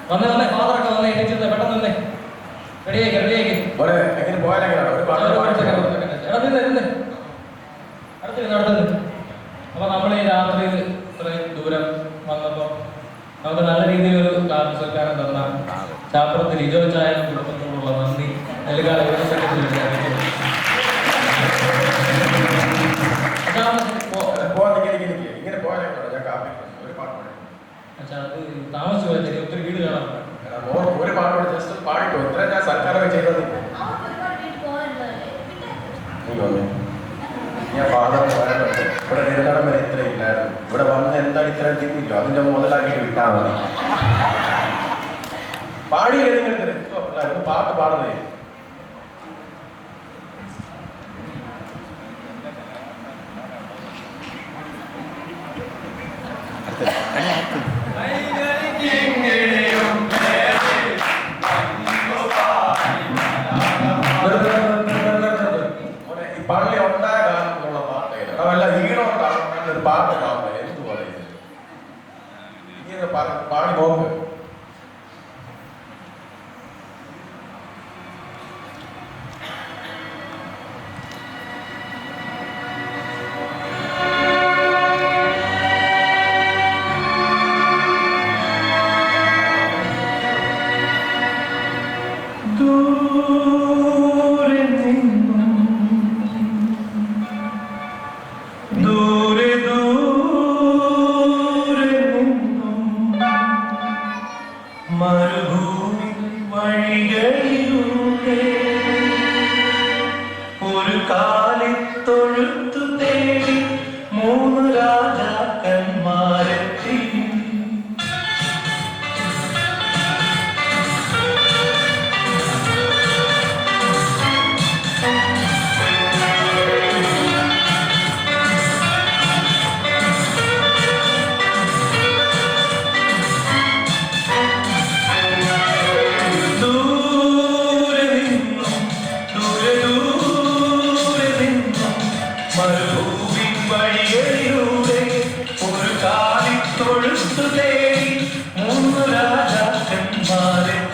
വന്നേ വന്നേ ഫാദറൊക്കെ വന്നേ എണീച്ചിരുന്നേ പെട്ടെന്ന് വന്നേ റെഡിയാക്കി റെഡിയാക്കി എങ്ങനെ പോയാലെങ്ങനെയാണ് അടുത്ത്. അപ്പൊ നമ്മൾ ഈ രാത്രിയിൽ ഇത്രയും ദൂരം വന്നപ്പോ നമുക്ക് നല്ല രീതിയിൽ ഒരു കാർഡ് സർക്കാരം തന്ന ചാപ്പുറത്ത് ലിജോ ചായ കുടുംബത്തോടുള്ള നന്ദി നൽകാൻ അത് താമസിച്ചു പോയി ഒത്തിരി വീട് കാണാൻ ഒരു പാട്ടോട് ജസ്റ്റ് പാടിട്ടോ ഇത്ര ഞാൻ സർക്കാരൊക്കെ ചെയ്തത് ഞാൻ ഫാദർ ഇവിടെ നിരന്തരം വരെ ഇത്ര ഇല്ലായിരുന്നു ഇവിടെ വന്ന് എന്താണ് ഇത്ര തിന്നില്ലോ അതിന്റെ മുതലാക്കിയിട്ട് വിട്ടാൽ മതി പാടി ഏതെങ്കിലും പാട്ട് പാടുന്നേ പള്ളി ഉണ്ടായ കാലത്തുള്ള പാട്ട് അതല്ല ഈണം ഒരു പാട്ട് പാടുന്നത് എന്ത് പറയുന്നത് ഇങ്ങനെ പാടി നോക്ക് ഒരു കാലിത്തൊഴുത്തു തേടി 3 രാജാക്കന്മാരെത്തി മരുഭൂമിൻ വഴികളിലൂടെ ഒരു കാലിത്തൊഴുത്തു തേടി 3 രാജാക്കന്മാരെത്തി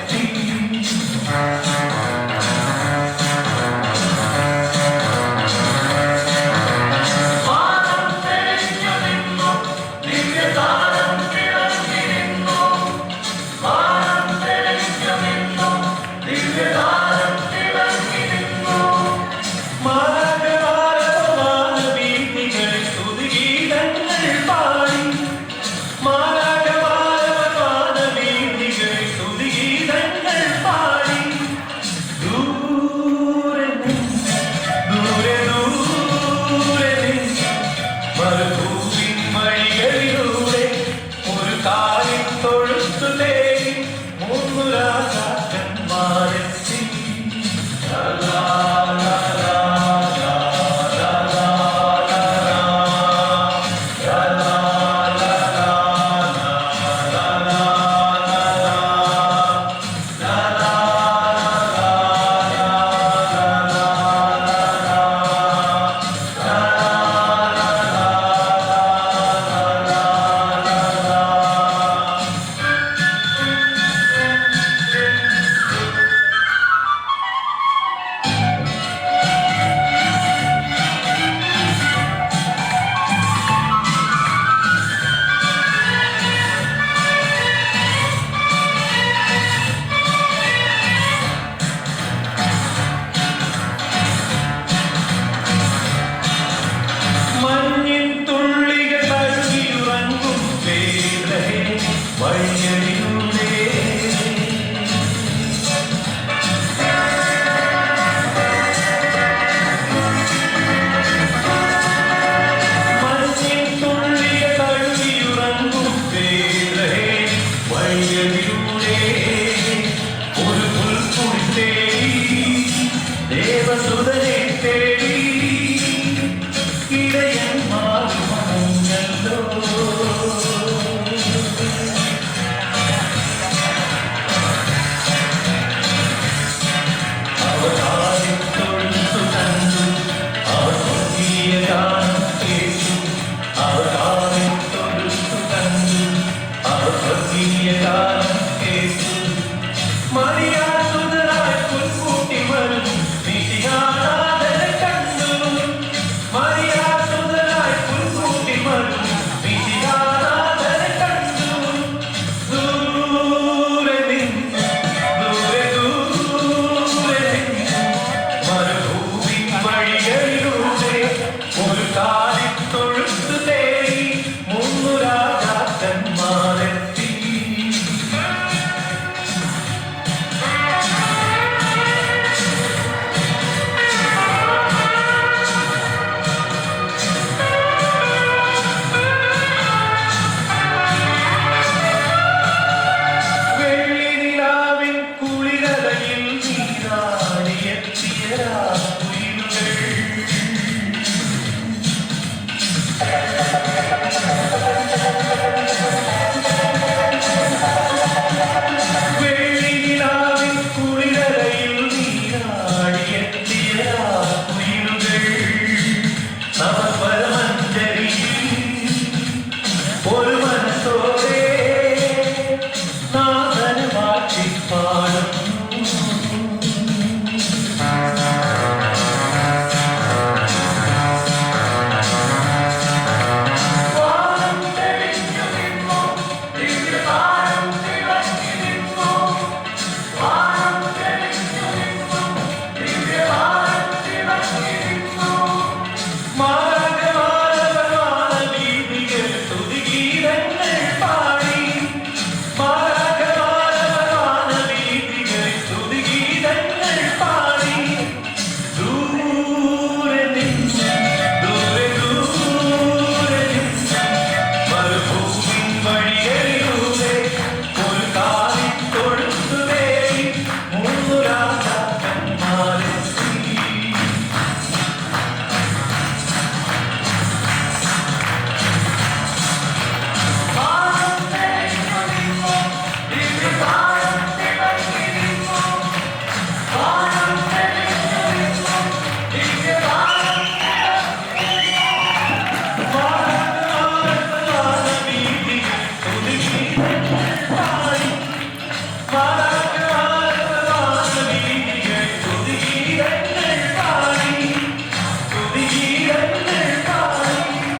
Why